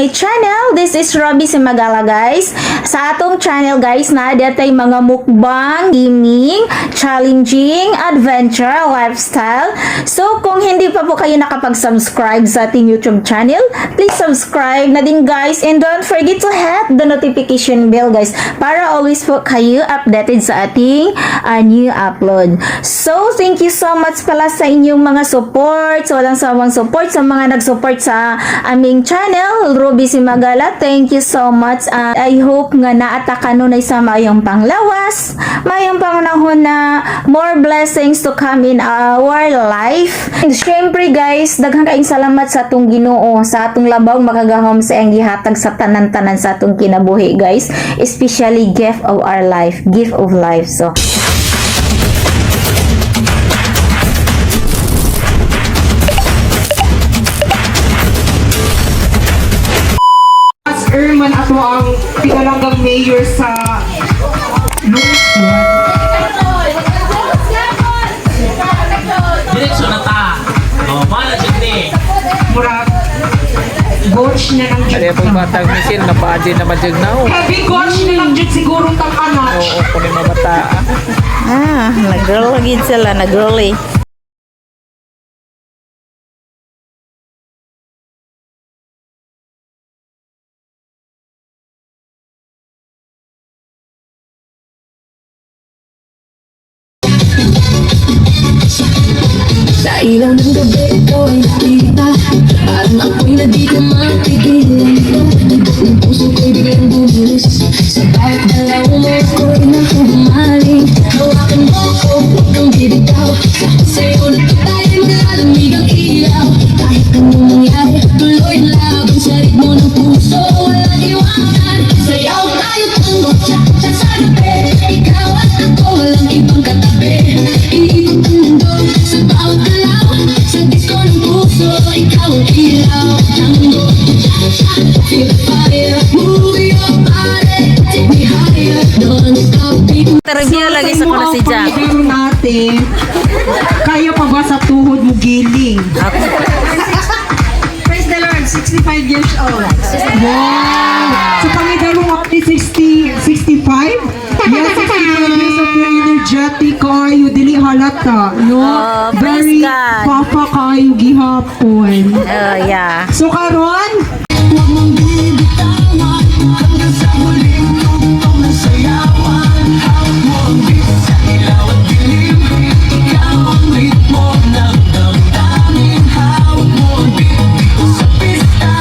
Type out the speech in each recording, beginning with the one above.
my channel. This is Robbie Simagala, guys. Sa atong channel, guys, na datay mga mukbang, gaming, challenging, adventure, lifestyle. So, kung hindi pa po kayo nakapag-subscribe sa ating YouTube channel, please subscribe na din, guys. And don't forget to hit the notification bell, guys, para always po kayo updated sa ating new upload. So, thank you so much pala sa inyong mga support. So, walang sawang support sa mga nag-support sa aming channel, Ruby Simagala. Thank you so much. I hope nga naataka nun ay sa mayong panglawas, mayong pangunahon na more blessings to come in our life. And syempre, guys, daghang kaayong salamat sa atong Ginoo, sa atong labaw makagahom sa ang gihatag sa tanan-tanan sa atong kinabuhi, guys. Especially gift of our life, gift of life. So, Erman ato ang pinalanggang mayor sa Lungsod. Diretso na ta. Oh, mana dyan ni. Murag, coach niya ng Kaya pong batang misil, napaadi naman dyan na ako. Heavy coach niya ng jet siguro tang anak. Oo, kung yung mabata. nag-girl lagi sila, nag-girly. Sa ilaw ng gabi, ikaw ay nakita. Parang ako'y na di ko mapigilan. Ang puso ko'y biglang bumilis. Sa bawat dalaw mo ako'y nahumaling. Hawakan mo ko, huwag kang bibitaw. Sa'yo na tayo maglalamig ang ilaw. Kahit anong mangyari, tuloy na laban sa ritmo ng puso. Walang iwanan, sayaw tayo tango. Cha-cha sa gabi, ikaw at ako, walang ibang katabi. Iikot ang mundo sa bawat dalaw. Sa disco ng puso, ikaw ang ilaw. Tango, cha-cha, feel the fire. Move your body, take me higher. Don't stop, baby. Review lagi sa kuna si Jack. Pagkakaro natin, kaya pa ba sa tuhod mo giling? Praise the Lord, 65 years old. Wow! Sa pangidaro mo 65? Yes, 65 years of your energetic kayo, dili halata, no? praise Very God. papa kayo gihapon. Yeah. So karon, Huwag mong bibitawan hanggang sa huling tugtog ng sayawan. Hawak mo ang beat sa ilaw at dilim. Ikaw ang ritmo ng damdamin. Hawak mo ang beat dito sa pista.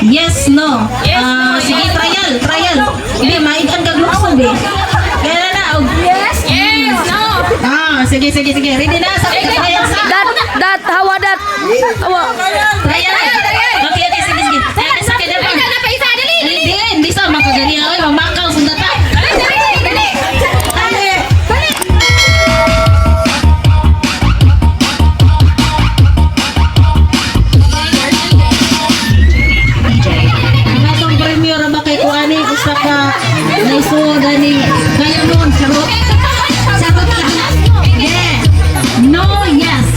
Yes, no. Sige, trial. Hindi, maigan ka glukson, eh. Kaya na. Yes, no. Sige. Ready na? Sabi ka trial sa. Hawa dat. Hawa. Trial. Okay, sige. Ay, sa kanya pa. Hindi sa makagali. Ay, mamakaw, sundata. Atong premyo ra ba kay kuani usa ka naisuod ani kayo noon sarot lang. Yeah. No, yes.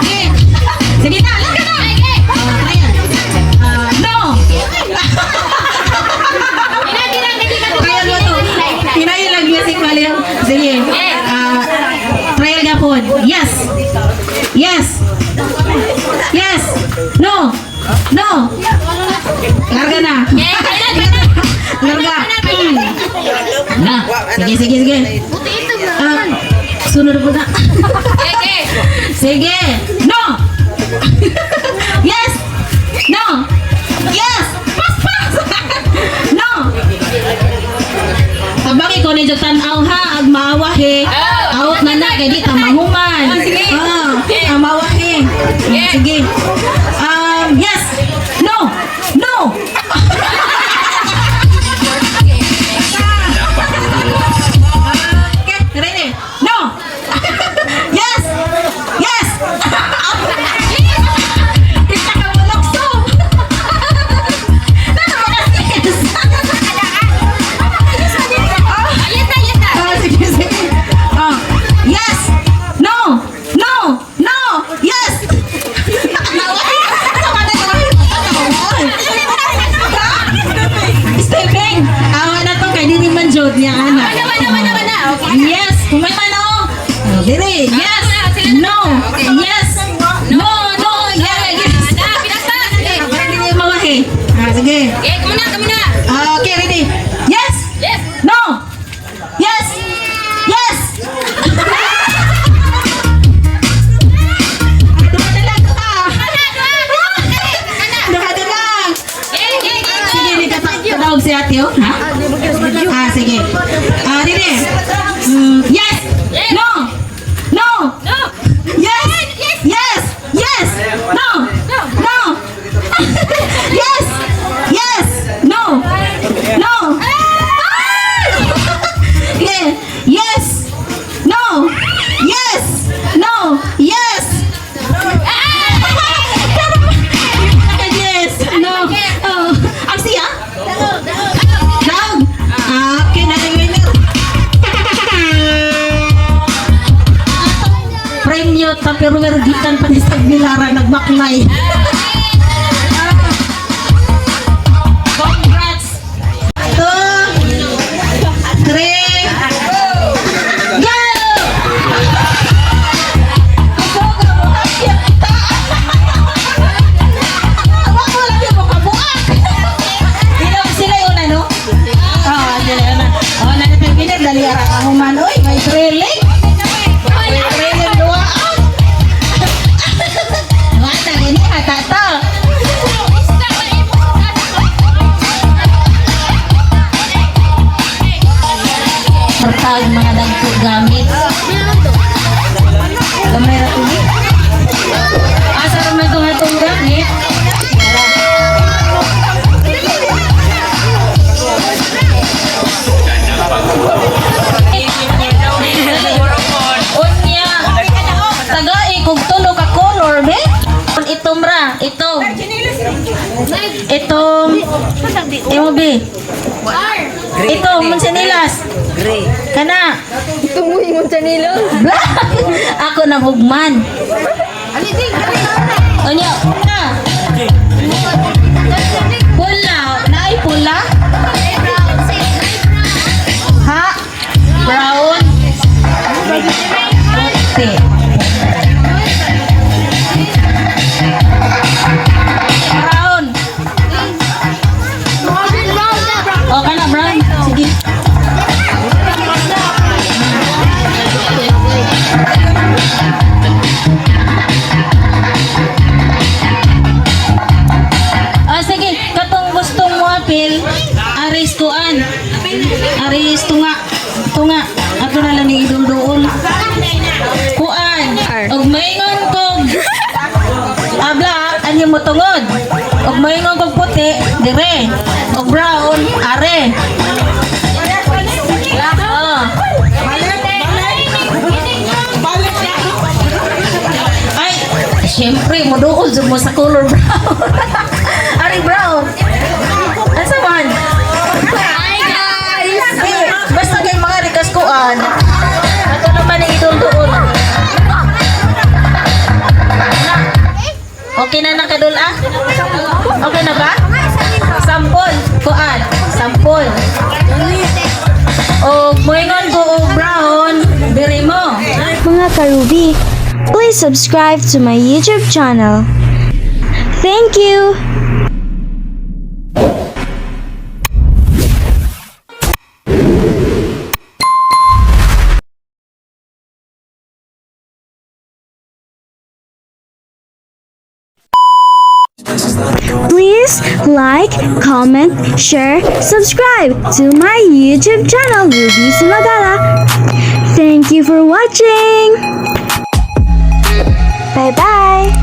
Okay. Sige na, lang ka na. Trial. No. Trial mo to. Pinahilag music value. Sige. Trial gapon. Yes. No. Larga na. Larga. Na. Sige. Sunod po na. Sige. No. Yes. No. Yes. Pas. No. Tabaki ko ni tanaw ha ag maawa he. Out na kay di ta mahuman. Amawa he. Sige. Yes. No. Okay, ready? No. Yes. Kita ka mulokso. Sige. Yes. No. Yes. Stepping. Awa na to kay diri man jud niya ana. Yes. Kumay man o. Diri. Yes. No. Yes. No. Yes. Para diri mawahi. Sige. Okay, ready. Yes. No. Yes. Duha-duha. Sige, ni katawag si ate, oh. Ha? Sige. Ready? Yes. No. Yes. No. Yes. No. Yeah. Yes. No. Yes. Yes. No. Ang siya? Down. Okay, winner. Premyo Tupperware gikan pa ni Sagbilara nagbaklay. Congrats. 2, 3. Go! Dali ara ka human oy, may trailing. May trailing duwa. Wala gini atata. Itong MOB. Itong Monsinilas. Gray. Kana. Itong mo yung Chanilo. Ako nang hugman. Onyo. Na. Pula. Naay pula? Ha? Brown. Puti. Brown. O, kana brown. Sige. Sige, katong gustong mo apil, aris kuan. Aris tunga. Ato na lang ni idulduol. Kuan. Og maingon kog abla anyo mo tungod. Og maingon kog puti, dire. Og brown, are. Oh. Ay, siyempre, maduol mo sa color brown. Ari brown. Asa man? Hi guys! Basta kayo mga rikas kuan. Ato naman ang idol-doon. Okay na nakadul ah? Okay na ba? Sampol. Kuan. Sampol. O, moingon ko o brown. Diri mo. Mga karubi, please subscribe to my YouTube channel. Thank you! Please like, comment, share, subscribe to my YouTube channel, Ruby Sumagala. Thank you for watching! Bye-bye!